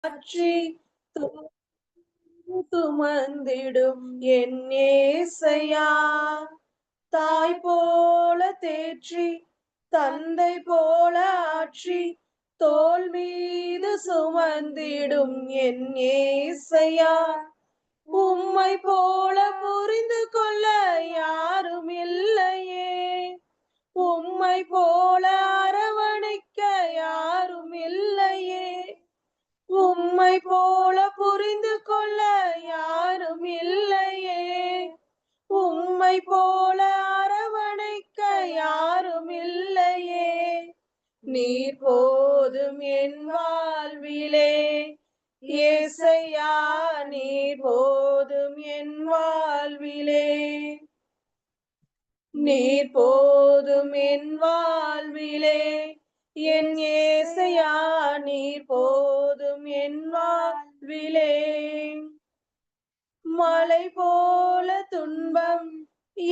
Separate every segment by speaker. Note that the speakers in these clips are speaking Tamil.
Speaker 1: ஆற்றி சுமந்திடும் என் ஏசையா. தாய் போல தேற்றி தந்தை போல ஆற்றி தோள் மீது சுமந்திடும் என் ஏசையா. உம்மை போல புரிந்து கொள்ள யாரும் இல்லையே, உம்மை போல அரவணைக்க யாரும் இல்லையே, உம்மை போல புரிந்து கொள்ள யாரும் இல்லையே, உம்மை போல அரவணைக்க யாரும் இல்லையே. நீர் போதும் என் வாழ்விலே ஏசையா, நீர் போதும் என் வாழ்விலே. நீர் போதும் என் வாழ்விலே என் ஏசையா, நீர் போதும் என் வாழ்விலே. மலை போல துன்பம்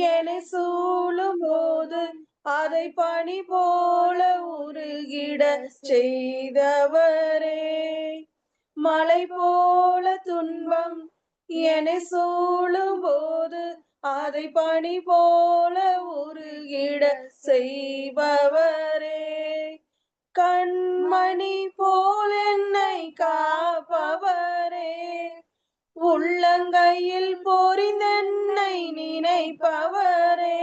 Speaker 1: என்னை சூழும் போது அதை பனி போல உருகிட செய்தவரே. மலை போல துன்பம் என்னை சூழும் போது அதை பனி போல உருகிட செய்பவரே. கண்மணி போல் என்னை காப்பவரே, உள்ளங்கையில் பொறிந்தென்னை நினைப்பவரே.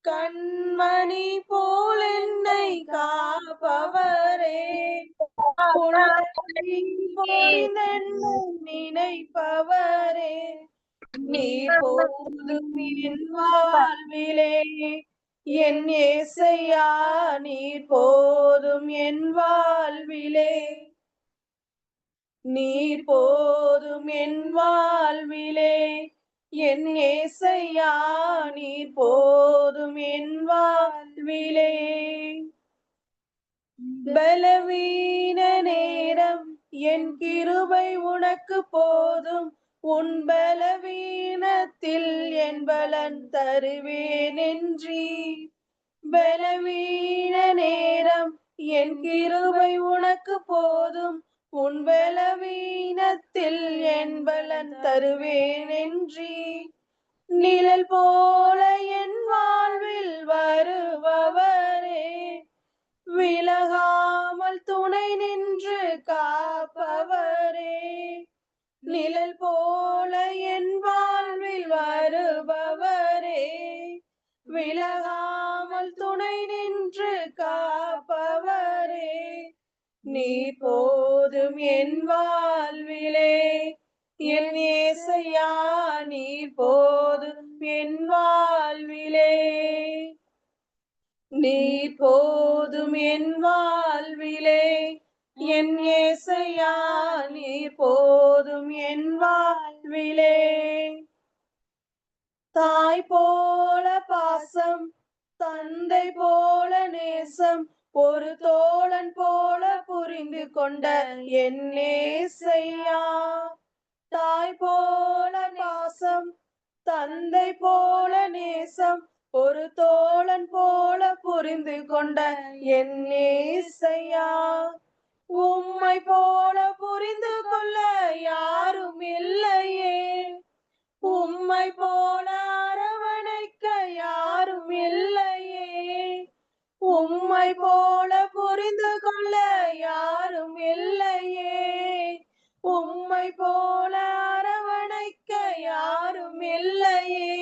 Speaker 1: கண்மணி போல் என்னை காப்பவரே, உள்ளங்கையில் பொறிந்தென்னை நினைப்பவரே. நீர் போதும் என் வாழ்விலே என் ஏசையா, நீர் போதும் என் வாழ்விலே. நீர் போதும் என் வாழ்விலே என் ஏசையா, நீர் போதும் என் வாழ்விலே. பலவீன நேரம் என் கிருபை உனக்கு போதும், உன் பலவீனத்தில் என் பலன் தருவேன் என்றீர். பலவீன நேரம் என் கிருபை உனக்கு போதும், உன் பலவீனத்தில் என் பலன் தருவேன் என்றீர். நிழல் போல என் வாழ்வில் வருபவரே, விலகாமல் துணை நின்று காப்பவரே. நிழல் போல என் வாழ்வில் வருபவரே, விலகாமல் துணை நின்று காப்பவரே. நீர் போதும் என் வாழ்விலே என் ஏசையா, நீர் போதும் என் வாழ்விலே. நீர் போதும் என் வாழ்விலே என் ஏசையா, நீர் போதும் என் வாழ்விலே. தாய் போல பாசம், தந்தை போல நேசம், ஒரு தோழன் போல புரிந்து கொண்ட என் ஏசையா. தாய் போல பாசம், தந்தை போல நேசம், ஒரு தோழன் போல புரிந்து கொண்ட என் ஏசையா. உம்மை போல புரிந்து கொள்ள யாரும் இல்லையே, உம்மை போல அரவணைக்க யாரும் இல்லையே, உம்மை போல புரிந்து கொள்ள யாரும் இல்லையே, உம்மை போல அரவணைக்க யாரும் இல்லையே.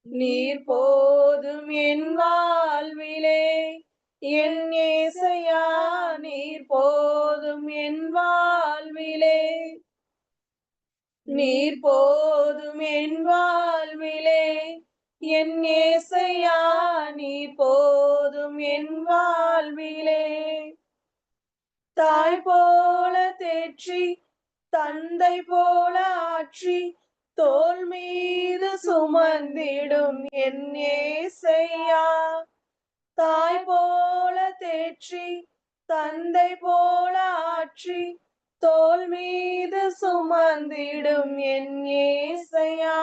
Speaker 1: நீர் போதும் என் வாழ்விலே என் ஏசையா, நீர் போதும் என் வாழ்விலே. நீர் போதும் என் வாழ்விலே என் ஏசையா, நீர் போதும் என் வாழ்விலே. தாய் போல தேற்றி தந்தை போல ஆற்றி தோள் மீது சுமந்திடும் என் ஏசையா. தாய் போல தேற்றி தந்தை போல ஆற்றி தோள் மீது சுமந்திடும் என் ஏசையா.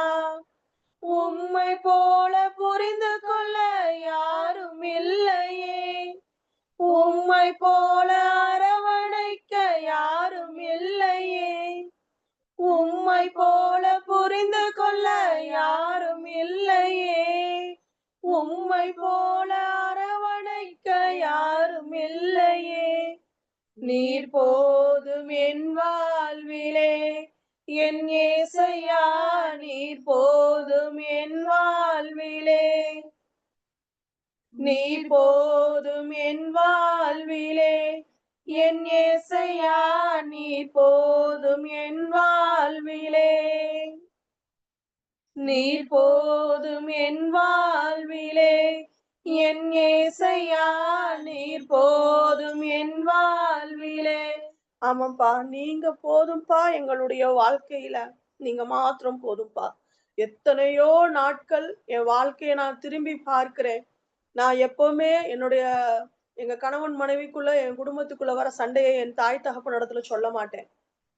Speaker 1: உம்மை போல புரிந்து கொள்ள யாரும் இல்லையே, உம்மை போல அரவணைக்க யாரும் தாய் போல அரவணைக்க யாரும் இல்லையே. நீர் போதும் என் வாழ்விலே, என் ஏசையா நீர் போதும் என் வாழ்விலே. நீர் போதும் என் வாழ்விலே, என் ஏசையா நீர் போதும் என் வாழ்விலே. நீர் போதும் என் வாழ்விலே, என் ஏசையா நீர் போதும் என் வாழ்விலே. ஆமாப்பா, நீங்க போதும்பா எங்களுடைய வாழ்க்கையில. நீங்க மாத்திரம் போதும்பா. எத்தனையோ நாட்கள் என் வாழ்க்கையை நான் திரும்பி பார்க்கிறேன். நான் எப்பவுமே எங்க கணவன் மனைவிக்குள்ள, என் குடும்பத்துக்குள்ள வர சண்டையை என் தாய் தகப்பனிடத்துல சொல்ல மாட்டேன்.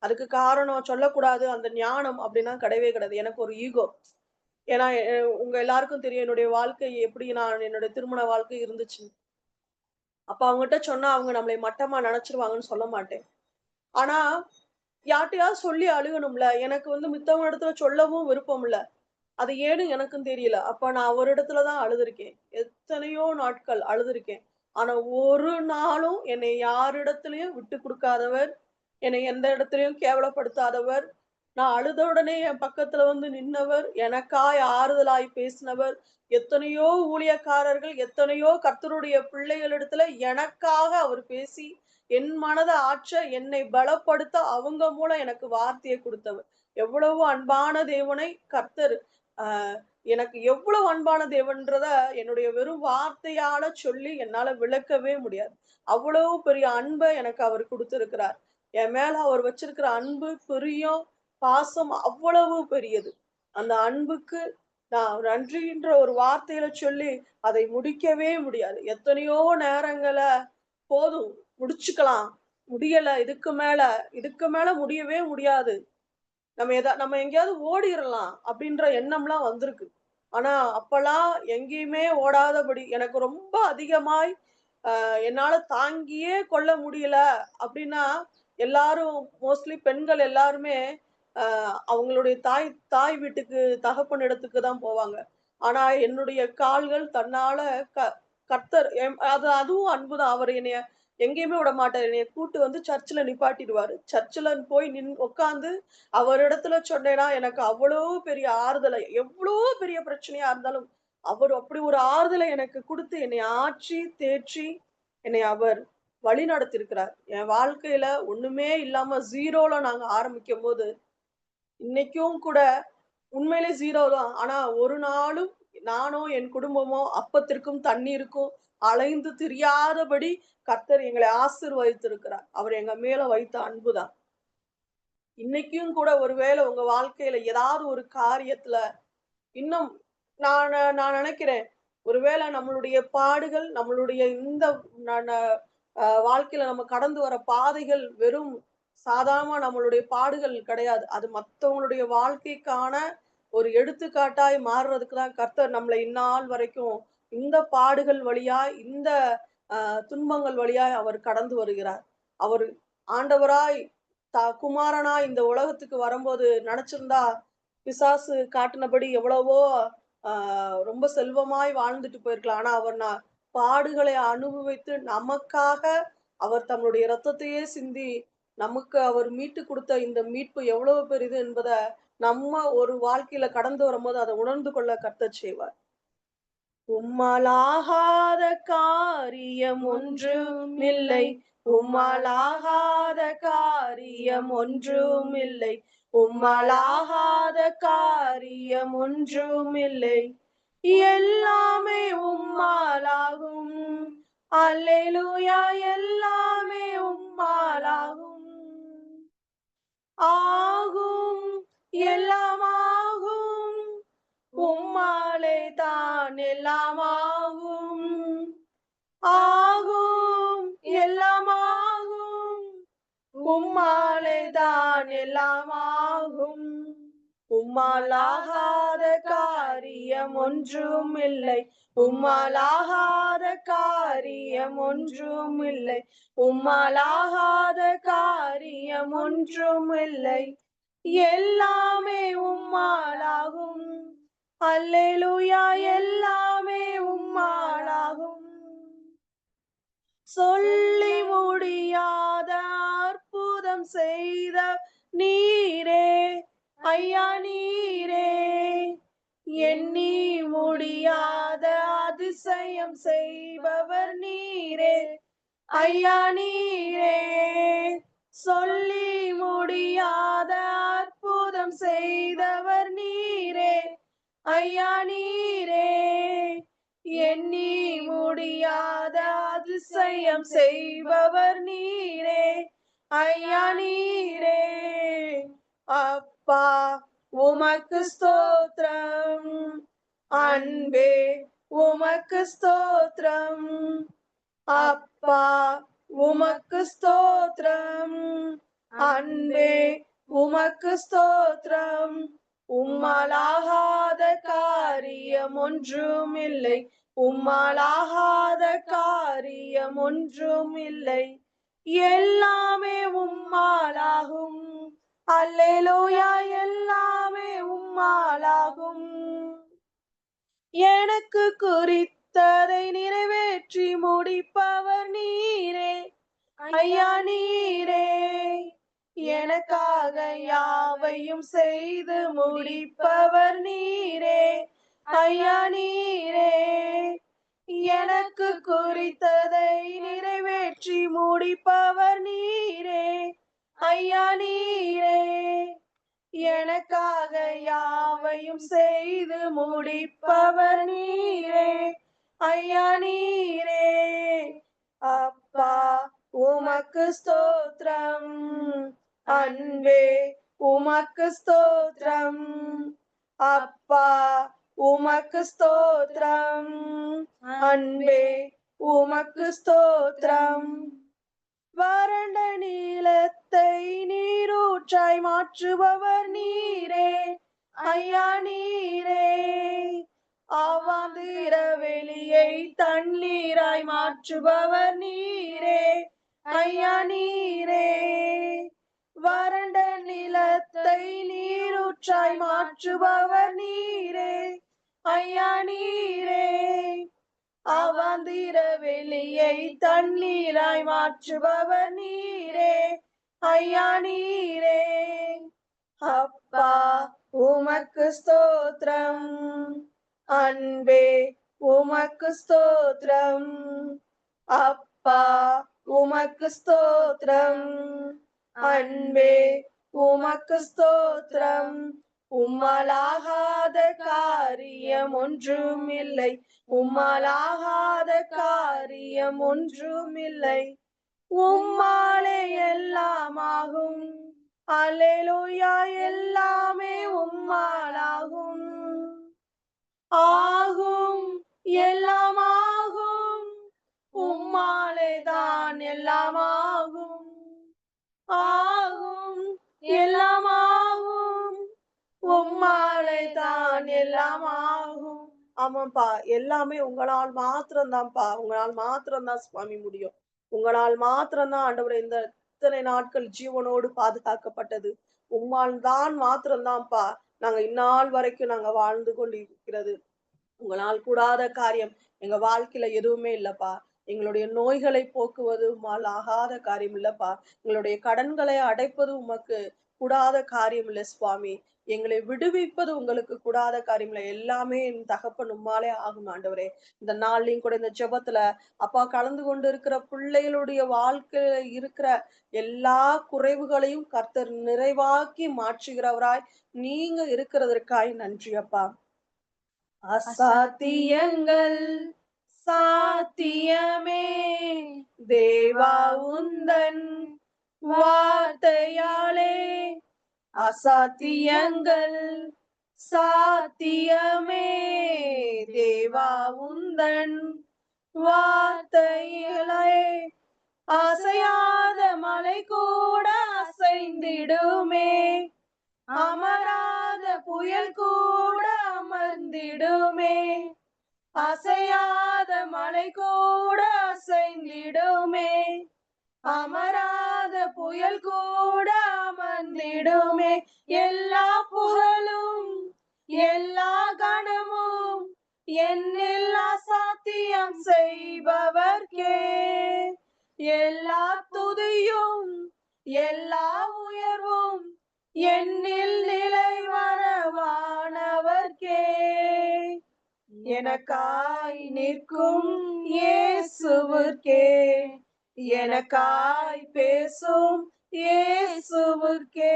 Speaker 1: அதுக்கு காரணம் சொல்லக்கூடாது அந்த ஞானம் அப்படின்னா கிடையவே கிடையாது. எனக்கு ஒரு ஈகோ. ஏன்னா உங்க எல்லாருக்கும் தெரியும் என்னுடைய வாழ்க்கை எப்படி என்னுடைய திருமண வாழ்க்கை இருந்துச்சு. அப்ப அவங்ககிட்ட சொன்னா அவங்க நம்மளை மட்டமா நினைச்சிருவாங்கன்னு சொல்ல மாட்டேன். ஆனா யார்ட்டயாவது சொல்லி அழுகணும்ல. எனக்கு மித்தவங்க இடத்துல சொல்லவும் விருப்பம் இல்ல. அது ஏன்னு எனக்கும் தெரியல. அப்ப நான் அவரிடத்துல தான் அழுதுருக்கேன். எத்தனையோ நாட்கள் அழுதுருக்கேன். ஆனா ஒரு நாளும் என்னை யாரிடத்திலயும் விட்டு குடுக்காதவர், என்னை எந்த இடத்துலயும் கேவலப்படுத்தாதவர், நான் அழுத உடனே என் பக்கத்துல நின்னவர், எனக்காய் ஆறுதலாய் பேசினவர், எத்தனையோ ஊழியக்காரர்கள், எத்தனையோ கர்த்தருடைய பிள்ளைகளிடத்துல எனக்காக அவர் பேசி, என் மனத ஆற்ற, என்னை பலப்படுத்த அவங்க மூலம் எனக்கு வார்த்தையை குடுத்தவர். எவ்வளவு அன்பான தேவனை கர்த்தர் அ எனக்கு எவ்வளவு அன்பான தேவன்றத என்னுடைய வெறும் வார்த்தையால சொல்லி என்னால விளக்கவே முடியாது. அவ்வளவு பெரிய அன்ப எனக்கு அவர் குடுத்திருக்கிறார். என் மேல அவர் வச்சிருக்கிற அன்பு, பிரியம், பாசம் அவ்வளவு பெரியது. அந்த அன்புக்கு நான் நன்றின்ற ஒரு வார்த்தையில சொல்லி அதை முடிக்கவே முடியாது. எத்தனையோ நேரங்கள்ல போதும் முடிச்சுக்கலாம். முடியல இதுக்கு மேல முடியவே முடியாது. நம்ம எங்கேயாவது ஓடிரலாம் அப்படின்ற எண்ணம்லாம் வந்திருக்கு. ஆனா அப்பல்லாம் எங்கேயுமே ஓடாதபடி எனக்கு ரொம்ப அதிகமாய் என்னால தாங்கியே கொள்ள முடியல அப்படின்னா, எல்லாரும் மோஸ்ட்லி பெண்கள் எல்லாருமே அவங்களுடைய தாய் தாய் வீட்டுக்கு தகப்பன் இடத்துக்கு தான் போவாங்க. ஆனா என்னுடைய கால்கள் தன்னால க கர்த்தர் அதுவும் அன்புதான். அவர் என்னைய எங்கேயுமே விடமாட்டாரு. என்னைய கூட்டு சர்ச்சுல நிப்பாட்டிடுவாரு. சர்ச்சுல போய் உட்கார்ந்து அவரிடத்துல சொன்னேன்னா, எனக்கு அவ்வளோ பெரிய ஆறுதலை எவ்வளோ பெரிய பிரச்சனையா இருந்தாலும், அவர் அப்படி ஒரு ஆறுதலை எனக்கு குடுத்து என்னை ஆற்றி, தேற்றி என்னை அவர் வழிநடத்தியிருக்கிறார். என் வாழ்க்கையில ஒண்ணுமே இல்லாம 0ல நாங்க ஆரம்பிக்கும்போது, இன்னைக்கும் கூட உண்மையிலே 0 தான். ஆனா ஒரு நாளும் நானோ, என் குடும்பமோ அப்பத்திற்கும், தண்ணீருக்கும் அலைந்து திரியாதபடி கர்த்தர் எங்களை ஆசீர்வதித்திருக்கிறார். அவர் எங்க மேல வைத்த அன்புதான். இன்னைக்கும் கூட ஒருவேளை உங்க வாழ்க்கையில ஏதாவது ஒரு காரியத்துல இன்னும் நான் நான் நினைக்கிறேன். ஒருவேளை நம்மளுடைய பாடுகள், நம்மளுடைய இந்த ந ந வாழ்க்கையில நம்ம கடந்து வர பாதைகள் வெறும் சாதாரணமா நம்மளுடைய பாடுகள் கிடையாது. அது மத்தவங்களுடைய வாழ்க்கைக்கான ஒரு எடுத்துக்காட்டாய் மாறுறதுக்கு தான் கர்த்தர் நம்மள இந்நாள் வரைக்கும் இந்த பாடுகள் வழியாய், இந்த அ துன்பங்கள் வழியாய் அவர் கடந்து வருகிறார். அவர் ஆண்டவராய் குமாரனாய் இந்த உலகத்துக்கு வரும்போது நெனச்சிருந்தா, பிசாசு காட்டுனபடி எவ்வளவோ ஆ ரொம்ப செல்வமாய் வாழ்ந்துட்டு போயிருக்கலாம். ஆனா அவர் பாடுகளை அனுபவித்து நமக்காக அவர் தம்முடைய இரத்தத்தையே சிந்தி, நமக்கு அவர் மீட்டு குடுத்த இந்த மீட்பு எவ்வளவு பெரிது என்பத நம்ம ஒரு வாழ்க்கையில கடந்து வரும்போது அத உணர்ந்து கொள்ள கர்த்தர் செய்வார். உம்மாலாகாத காரியம் ஒன்றுமில்லை. உம்மாலாகாத காரியம் ஒன்றுமில்லை. உம்மாலாகாத காரியம் ஒன்றுமில்லை. எல்லாமே உம்மாலாகும். அல்லேலூயா, எல்லாமே உம்மாலாகும். ஆகும், எல்லாமாகும். உம்மாலே தான் எல்லாமாகும். ஆகும், எல்லாமாகும். உம்மாலே தான் எல்லாமாகும். உம்மாலாகாத காரியம் ஒன்றுமில்லை. உம்மாலாகாத காரியம் ஒன்றுமில்லை. உம்மாலாகாத காரியம் ஒன்றுமில்லை. எல்லாமே உம்மாலாகும். அல்லேலூயா எல்லாமே உம்மாலாகும். சொல்லி முடியாத அற்புதம் செய்த நீரே ஐயா நீரே, எண்ணி முடியாத அதிசயம் செய்பவர் நீரே ஐயா நீரே. சொல்லி முடியாத அற்புதம் செய்தவர் நீரே ஐயா நீரே, எண்ணி முடியாத அதிசயம் செய்பவர் நீரே ஐயா நீரே. அப்பா உமக்கு ஸ்தோத்திரம், அன்பே உமக்கு ஸ்தோத்திரம். அப்பா உமக்கு ஸ்தோத்திரம், அன்பே உமக்கு ஸ்தோத்திரம். உம்மாலாகாத காரியம் ஒன்றும் இல்லை, உம்மாலாகாத காரியம் ஒன்றும் இல்லை. எல்லாமே உம்மாலாகும். அல்லேலூயா எல்லாமே உம்மாலாகும். எனக்கு குறித்ததை நிறைவேற்றி முடிப்பவர் நீரே ஐயா நீரே, எனக்காக யாவையும் செய்து முடிப்பவர் நீரே ஐயா நீரே. எனக்கு குறித்ததை நிறைவேற்றி முடிப்பவர் நீரே ஐயா நீரே, எனக்காக யாவையும் செய்து முடிப்பவர் நீரே ஐயா நீரே. அப்பா உமக்கு ஸ்தோத்திரம், அன்பே உமக்கு ஸ்தோத்திரம். அப்பா உமக்கு ஸ்தோத்திரம், அன்பே உமக்கு ஸ்தோத்திரம். வறண்ட நீலத்தை நீரூற்றாய் மாற்றுபவர் நீரே ஐயா நீரே, அவாந்திர வெளியை தண்ணீராய் மாற்றுபவர் நீரே ஐயா நீரே. வறண்ட நிலத்தை நீரூற்றாய் மாற்றுபவர் நீரே ஐயா நீரே, அவாந்திர வெளியை தண்ணீராய் மாற்றுபவர் நீரே ஐயா நீரே. அப்பா உமக்கு ஸ்தோத்திரம், அன்பே உமக்கு ஸ்தோத்திரம். அப்பா உமக்கு ஸ்தோத்திரம், அன்பே உமக்கு ஸ்தோத்திரம். உம்மாலாகாத காரியம் ஒன்றும் இல்லை, உம்மாலாகாத காரியம் ஒன்றும் இல்லை. உம்மாலே எல்லாமாகும். அல்லேலூயா எல்லாமே உம்மாலாகும். ஆகும் எல்லாமாகும், உம்மாலே தான் எல்லாமாகும். ஆகும் எல்லாமாகும், உம்மாலே தான் எல்லாமாகும். ஆமாப்பா, எல்லாமே உங்களால் மாத்திரம்தான்ப்பா, உங்களால் மாத்திரம்தான் சுவாமி முடியும். உங்களால் மாத்திரம்தான் ஆண்டவரே இந்த இத்தனை நாட்கள் ஜீவனோடு பாதுகாக்கப்பட்டது. உம்மால் தான் மாத்திரம்தான்ப்பா நாங்க இந்நாள் வரைக்கும் நாங்க வாழ்ந்து கொண்டு இருக்கிறது. உங்களால் கூடாத காரியம் எங்க வாழ்க்கையில எதுவுமே இல்லப்பா. எங்களுடைய நோய்களை போக்குவது உம்மால் ஆகாத காரியம் இல்லப்பா. எங்களுடைய கடன்களை அடைப்பது உமக்கு கூடாத காரியம் இல்லை சுவாமி. எங்களை விடுவிப்பது உங்களுக்கு கூடாத காரியம் இல்லை. எல்லாமே என் தகப்பன் உம்மாலே ஆகும் ஆண்டவரே. இந்த நாள்லயும் கூட இந்த ஜெபத்துல அப்பா கலந்து கொண்டு இருக்கிற பிள்ளைகளுடைய வாழ்க்கையில இருக்கிற எல்லா குறைவுகளையும் கர்த்தர் நிறைவாக்கி மாற்றுகிறவராய் நீங்க இருக்கிறதற்காய் நன்றி அப்பா. அசாத்தியங்கள் சாத்தியமே தேவா உந்தன் வார்த்தையாலே, அசாத்தியங்கள் சாத்தியமே தேவா உந்தன் வார்த்தையாலே. அசையாத மலை கூட அசைந்திடுமே, அமராத புயல் கூட அமர்ந்திடுமே, அசையாத மலை கூட அசைந்திடுமே, அமராத புயல் கூட அமர்ந்திடுமே. எல்லா புகழும் எல்லா கணம் சத்தியம் செய்பவர்க்கே எல்லா துதியும் எல்லா உயர்வும் என்னில் நிலைவரவானவர்க்கே எனக்காய் நிற்கும் இயேசுவுக்கே எனக்காய் பேசும் இயேசுவுக்கே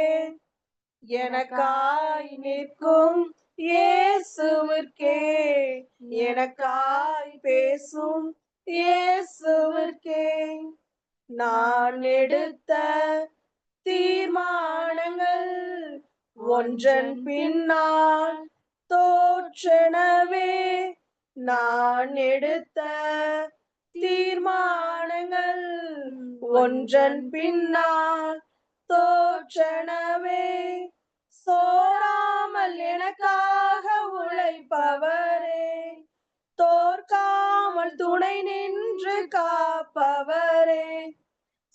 Speaker 1: எனக்காய் நிற்கும் இயேசுவுக்கே எனக்காய் பேசும் இயேசுவுக்கே நான் எடுத்த தீர்மானங்கள் ஒன்றன் பின்னால் தோற்றனவே நான் எடுத்த தீர்மானங்கள் ஒன்றன் பின்னால் தோற்றனவே சோராமல் எனக்காக உழைப்பவரே தோற்காமல் துணை நின்று காப்பவரே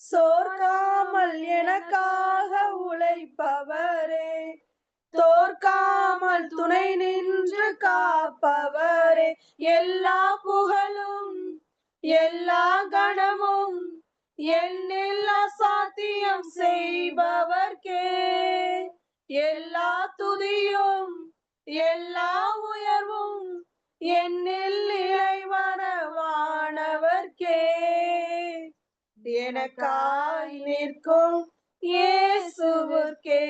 Speaker 1: சோர்க்காமல் எனக்காக உழைப்பவரே தோற்காமல் துணை நின்று காப்பவரே எல்லா புகழும் எல்லா கணமும் என்னில் அசாத்தியம் செய்பவர்க்கே எல்லா துதியும் எல்லா உயர்வும் என்னில் இறைவனவானவர்க்கே எனக்காய் நிற்கும் இயேசுவுக்கே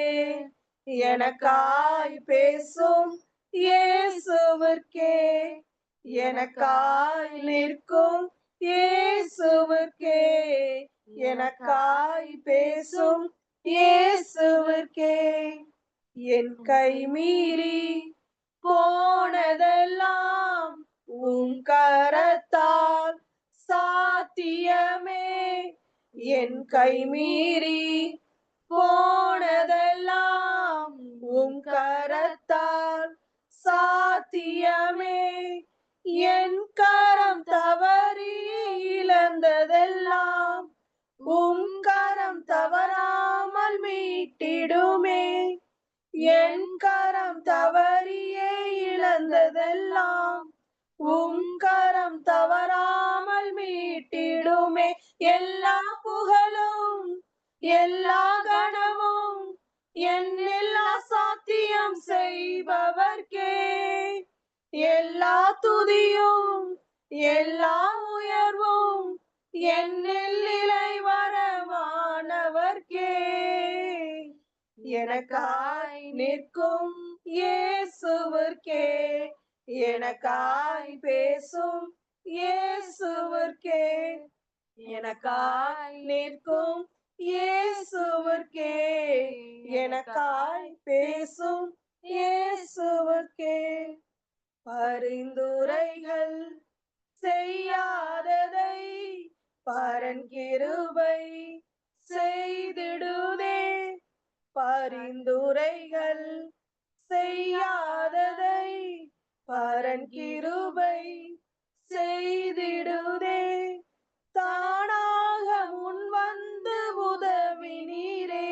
Speaker 1: எனக்காய் பேசும் இயேசுவுக்கே எனக்காய் நிற்கும் இயேசுவுக்கே எனக்காய் பேசும் இயேசுவுக்கே என் கை மீறி போனதெல்லாம் உம் கரத்தால் சாத்தியமே என் கை மீறி போனதெல்லாம் உம் கரத்தால் சாத்தியமே என் கரம் தவறி இழந்ததெல்லாம் உம் கரம் தவறாமல் மீட்டிடுமே என் கரம் தவறியே இழந்ததெல்லாம் உம் கரம் தவறாமல் மீட்டிடுமே எல்லா புகழும் எல்லா கணமும் என்னில் அசாத்தியம் செய்பவர்க்கே எல்லா துதியும் எல்லா உயர்வும் என்னில் இறைவனவானவர்க்கே எனக்காய் நிற்கும் இயேசுவுக்கே எனக்காய் பேசும் இயேசுவுக்கே எனக்காய் நிற்கும் இயேசுவுக்கே எனக்காய் பேசும் இயேசுவுக்கே பரிந்துரைகள் செய்யாததை பரன் கிருபை செய்திடுதே பரிந்துரைகள் செய்யாததை பரன் கிருபை செய்திடுதே தானாக முன் வந்து உதவி நீரே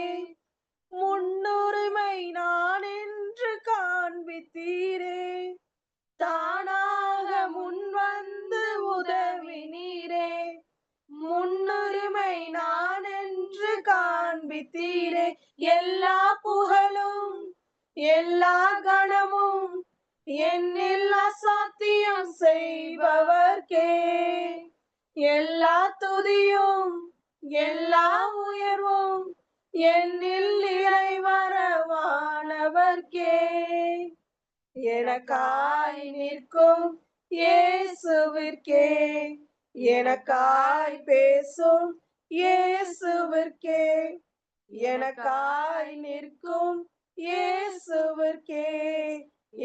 Speaker 1: முன்னுரிமை நான் என்று காண்பித்தீரே தானாக முன் வந்து உதவி நீரே முன்னுரிமை நான் என்று காண்பித்தீரே எல்லா புகழும் எல்லா கணமும் என்னில் அசாத்தியம் செய்பவர்க்கே எல்லா துதியும் எல்லா உயர்வும் என்னில் இறைவனவானவர்க்கே எனக்காய் நிற்கும் இயேசுவிற்கே எனக்காய் பேசும் இயேசுவிற்கே எனக்காய் நிற்கும் இயேசுவிற்கே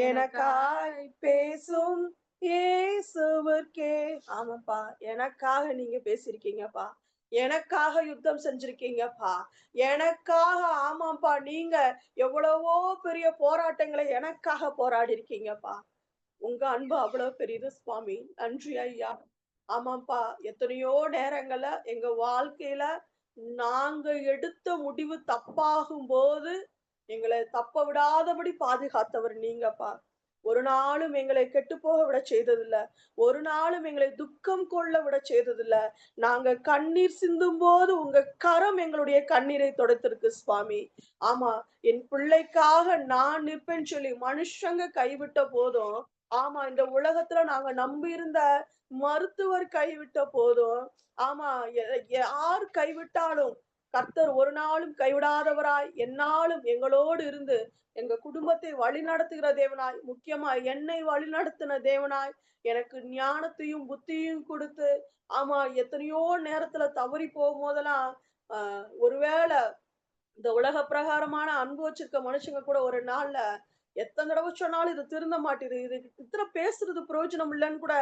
Speaker 1: எனக்காய் பேசும் இயேசுவிற்கே ஆமாப்பா எனக்காக நீங்க பேசிருக்கீங்கப்பா எனக்காக யுத்தம் செஞ்சிருக்கீங்கப்பா எனக்காக ஆமாப்பா நீங்க எவ்வளவோ பெரிய போராட்டங்களை எனக்காக போராடி இருக்கீங்கப்பா உங்க அன்பு அவ்வளவு பெரியது சுவாமி நன்றி ஐயா ஆமாப்பா எத்தனையோ நேரங்கள்ல எங்க வாழ்க்கையில நாங்க எடுத்த முடிவு தப்பாகும் போது எங்களை தப்ப விடாதபடி பாதுகாத்தவர் நீங்கப்பா ஒரு நாளும் எங்களை கெட்டு போக விட செய்ததில்ல. ஒரு நாளும் எங்களை துக்கம் கொள்ள விட செய்ததில்ல. நாங்க கண்ணீர் சிந்தும் போது உங்க கரம் எங்களுடைய கண்ணீரை துடைத்திருக்கு சுவாமி. ஆமா, என் பிள்ளைக்காக நான் நிற்பேன்னு சொல்லி மனுஷங்க கைவிட்ட போதும், ஆமா, இந்த உலகத்துல நாங்க நம்பி இருந்த மருத்துவர் கைவிட்ட போதும், ஆமா, யார் கைவிட்டாலும் கர்த்தர் ஒரு நாளும் கைவிடாதவராய் எந்நாளும் எங்களோடு இருந்து எங்க குடும்பத்தை வழிநடத்துகிற தேவனாய், முக்கியமா என்னை வழிநடத்தின தேவனாய், எனக்கு ஞானத்தையும் புத்தியும் கொடுத்து, ஆமா, எத்தனையோ நேரத்துல தவறி போகும்போதெல்லாம் ஒருவேள இந்த உலக பிரகாரமான அன்பு வச்சிருக்க மனுஷங்க கூட ஒரு நாள்ல எத்தனை தடவை சொன்னாலும் இது திருந்த மாட்டேது, இது இத்தனை பேசுறது பிரயோஜனம் இல்லைன்னு கூட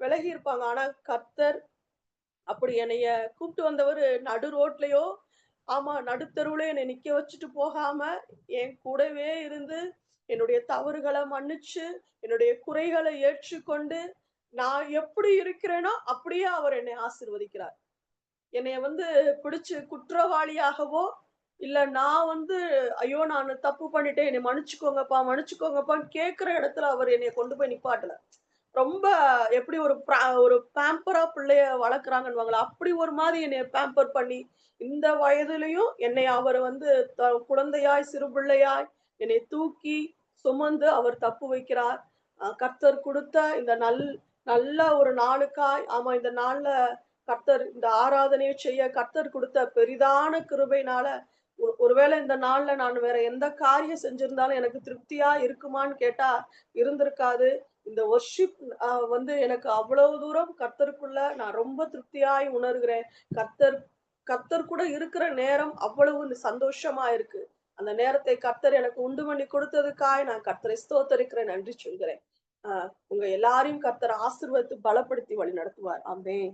Speaker 1: விலகி இருப்பாங்க. ஆனா கர்த்தர் அப்படி என்னைய கூப்பிட்டு வந்தவரு நடு ரோட்லயோ, ஆமா, நடுத்தெருவுல என்னை நிக்க வச்சுட்டு போகாம, என் கூடவே இருந்து, என்னுடைய தவறுகள மன்னிச்சு, என்னுடைய குறைகளை ஏற்றுக்கொண்டு, நான் எப்படி இருக்கிறேனோ அப்படியே அவர் என்னை ஆசீர்வதிக்கிறார். என்னைய பிடிச்சு குற்றவாளியாகவோ, இல்ல நான் ஐயோ! நானு தப்பு பண்ணிட்டேன். என்னைய மன்னிச்சுக்கோங்கப்பா, மன்னிச்சுக்கோங்கப்பான்னு கேட்கிற இடத்துல அவர் என்னைய கொண்டு போய் நிப்பாட்டல. ரொம்ப எப்படி ஒரு பேம்பரா பிள்ளைய வளர்க்குறாங்கன்னுவாங்கல்ல, அப்படி ஒரு மாரி என்னைய பேம்பர் பண்ணி, இந்த வயதிலயும் என்னை அவர் குழந்தையாய், சிறு பிள்ளையாய் என்னை தூக்கி, சுமந்து அவர் தப்பு வைக்கிறார். கர்த்தர் குடுத்த இந்த நல்ல ஒரு நாளுக்காய், ஆமா, இந்த நாள்ல கர்த்தர் இந்த ஆராதனைய செய்ய கர்த்தர் குடுத்த பெரிதான கிருபையினால, ஒருவேளை இந்த நாள்ல நான் வேற எந்த காரியம் செஞ்சிருந்தாலும் எனக்கு திருப்தியா இருக்குமான்னு கேட்டா, இருந்திருக்காது. இந்த வொர்ஷிப் எனக்கு அவ்வளவு தூரம் கர்த்தருக்குள்ள நான் ரொம்ப திருப்தியாய் உணர்கிறேன். கர்த்தர் கர்த்தர் கூட இருக்கிற நேரம் அவ்வளவு சந்தோஷமா இருக்கு. அந்த நேரத்தை கர்த்தர் எனக்கு உண்டு பண்ணி கொடுத்ததுக்காய் நான் கர்த்தரை ஸ்தோத்தரிக்கிறேன். நன்றி சொல்கிறேன். உங்க எல்லாரையும் கர்த்தர் ஆசீர்வதித்து பலப்படுத்தி வழி நடத்துவார். ஆமென்.